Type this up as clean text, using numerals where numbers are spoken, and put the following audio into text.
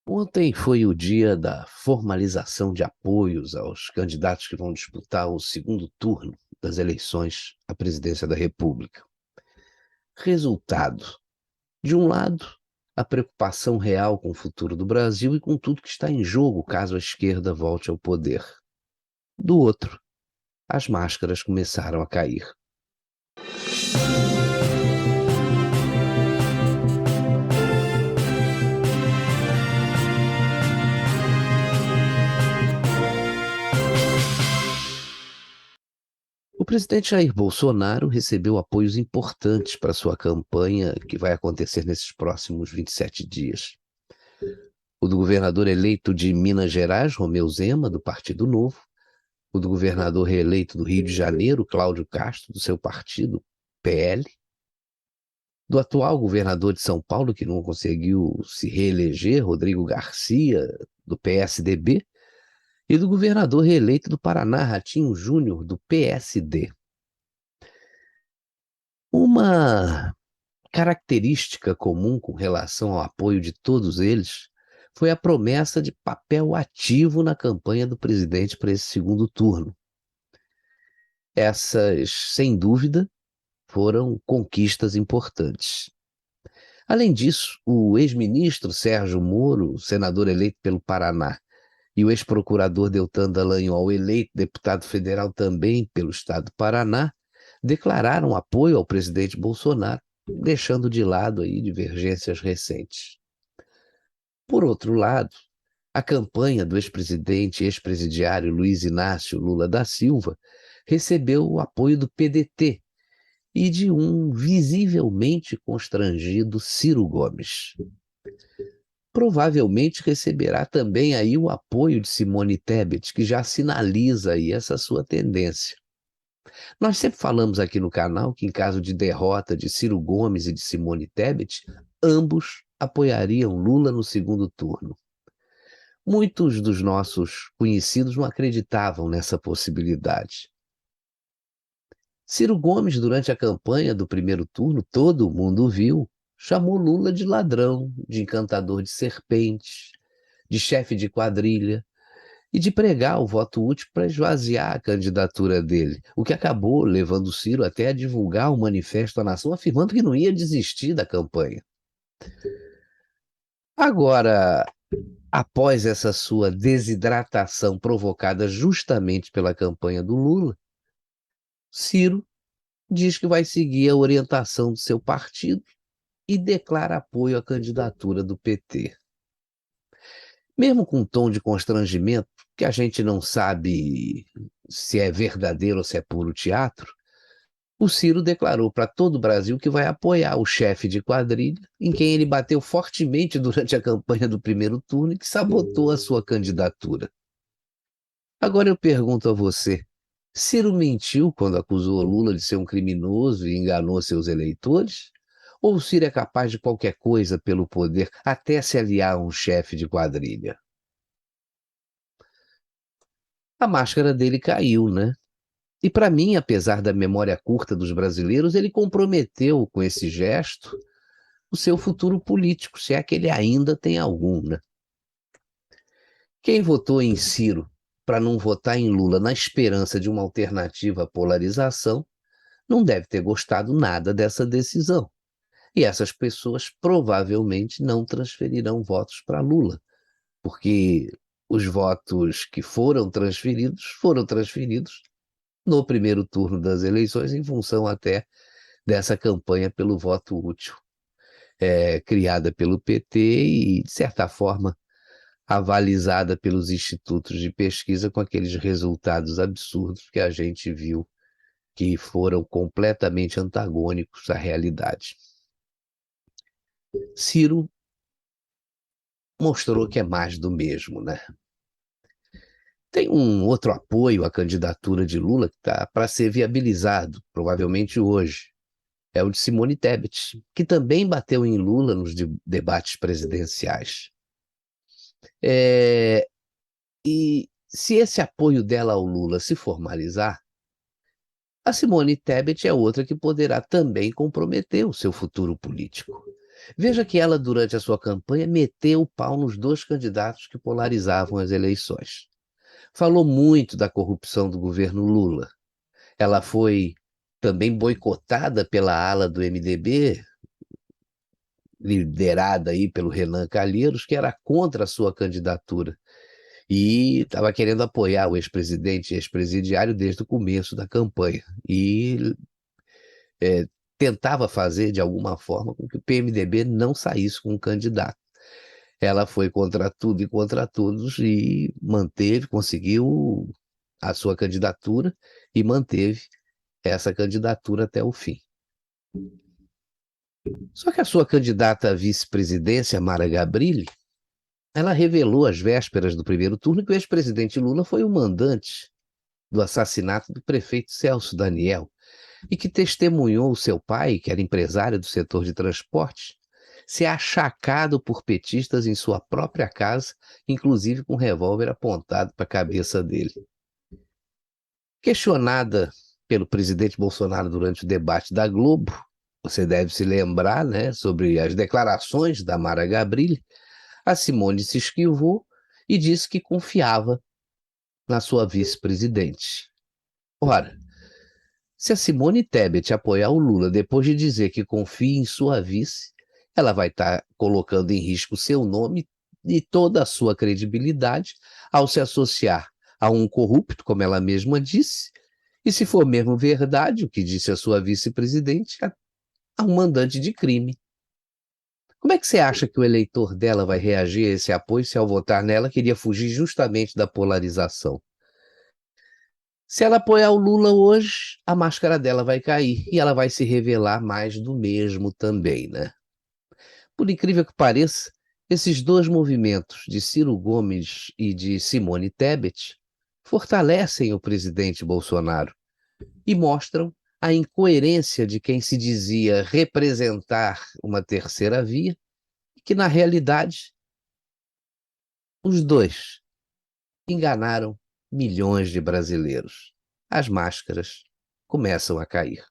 Ontem foi o dia da formalização de apoios aos candidatos que vão disputar o segundo turno das eleições à presidência da República. Resultado: de um lado, a preocupação real com o futuro do Brasil e com tudo que está em jogo caso a esquerda volte ao poder. Do outro, as máscaras começaram a cair. O presidente Jair Bolsonaro recebeu apoios importantes para sua campanha, que vai acontecer nesses próximos 27 dias. O do governador eleito de Minas Gerais, Romeu Zema, do Partido Novo, o do governador reeleito do Rio de Janeiro, Cláudio Castro, do seu partido, PL, do atual governador de São Paulo, que não conseguiu se reeleger, Rodrigo Garcia, do PSDB, e do governador reeleito do Paraná, Ratinho Júnior, do PSD. Uma característica comum com relação ao apoio de todos eles foi a promessa de papel ativo na campanha do presidente para esse segundo turno. Essas, sem dúvida, foram conquistas importantes. Além disso, o ex-ministro Sérgio Moro, senador eleito pelo Paraná, e o ex-procurador Deltan Dallagnol, eleito deputado federal também pelo estado do Paraná, declararam apoio ao presidente Bolsonaro, deixando de lado aí divergências recentes. Por outro lado, a campanha do ex-presidente e ex-presidiário Luiz Inácio Lula da Silva recebeu o apoio do PDT e de um visivelmente constrangido Ciro Gomes. Provavelmente receberá também aí o apoio de Simone Tebet, que já sinaliza aí essa sua tendência. Nós sempre falamos aqui no canal que, em caso de derrota de Ciro Gomes e de Simone Tebet, ambos apoiariam Lula no segundo turno. Muitos dos nossos conhecidos não acreditavam nessa possibilidade. Ciro Gomes, durante a campanha do primeiro turno, todo mundo viu, chamou Lula de ladrão, de encantador de serpentes, de chefe de quadrilha, e de pregar o voto útil para esvaziar a candidatura dele, o que acabou levando Ciro até a divulgar o manifesto à nação, afirmando que não ia desistir da campanha. Agora, após essa sua desidratação provocada justamente pela campanha do Lula, Ciro diz que vai seguir a orientação do seu partido e declara apoio à candidatura do PT. Mesmo com um tom de constrangimento, que a gente não sabe se é verdadeiro ou se é puro teatro, o Ciro declarou para todo o Brasil que vai apoiar o chefe de quadrilha, em quem ele bateu fortemente durante a campanha do primeiro turno e que sabotou a sua candidatura. Agora eu pergunto a você, Ciro mentiu quando acusou Lula de ser um criminoso e enganou seus eleitores? Ou o Ciro é capaz de qualquer coisa pelo poder, até se aliar a um chefe de quadrilha? A máscara dele caiu, né? E para mim, apesar da memória curta dos brasileiros, ele comprometeu com esse gesto o seu futuro político, se é que ele ainda tem algum, né? Quem votou em Ciro para não votar em Lula na esperança de uma alternativa à polarização, não deve ter gostado nada dessa decisão. E essas pessoas provavelmente não transferirão votos para Lula, porque os votos que foram transferidos no primeiro turno das eleições, em função até dessa campanha pelo voto útil, criada pelo PT e, de certa forma, avalizada pelos institutos de pesquisa com aqueles resultados absurdos que a gente viu que foram completamente antagônicos à realidade. Ciro mostrou que é mais do mesmo, né? Tem um outro apoio à candidatura de Lula que está para ser viabilizado, provavelmente hoje. É o de Simone Tebet, que também bateu em Lula nos debates presidenciais. E se esse apoio dela ao Lula se formalizar, a Simone Tebet é outra que poderá também comprometer o seu futuro político. Veja que ela, durante a sua campanha, meteu o pau nos dois candidatos que polarizavam as eleições. Falou muito da corrupção do governo Lula. Ela foi também boicotada pela ala do MDB, liderada aí pelo Renan Calheiros, que era contra a sua candidatura. E estava querendo apoiar o ex-presidente e ex-presidiário desde o começo da campanha. E tentava fazer, de alguma forma, com que o PMDB não saísse com um candidato. Ela foi contra tudo e contra todos e conseguiu a sua candidatura e manteve essa candidatura até o fim. Só que a sua candidata à vice-presidência, Mara Gabrilli, ela revelou às vésperas do primeiro turno que o ex-presidente Lula foi o mandante do assassinato do prefeito Celso Daniel e que testemunhou o seu pai, que era empresário do setor de transportes, ser achacado por petistas em sua própria casa, inclusive com um revólver apontado para a cabeça dele. Questionada pelo presidente Bolsonaro durante o debate da Globo, você deve se lembrar, né, sobre as declarações da Mara Gabrilli, a Simone se esquivou e disse que confiava na sua vice-presidente. Ora, se a Simone Tebet apoiar o Lula depois de dizer que confia em sua vice, ela vai estar colocando em risco seu nome e toda a sua credibilidade ao se associar a um corrupto, como ela mesma disse, e se for mesmo verdade o que disse a sua vice-presidente, a um mandante de crime. Como é que você acha que o eleitor dela vai reagir a esse apoio se ao votar nela queria fugir justamente da polarização? Se ela apoiar o Lula hoje, a máscara dela vai cair e ela vai se revelar mais do mesmo também, né? Por incrível que pareça, esses dois movimentos, de Ciro Gomes e de Simone Tebet, fortalecem o presidente Bolsonaro e mostram a incoerência de quem se dizia representar uma terceira via, que na realidade os dois enganaram milhões de brasileiros. As máscaras começam a cair.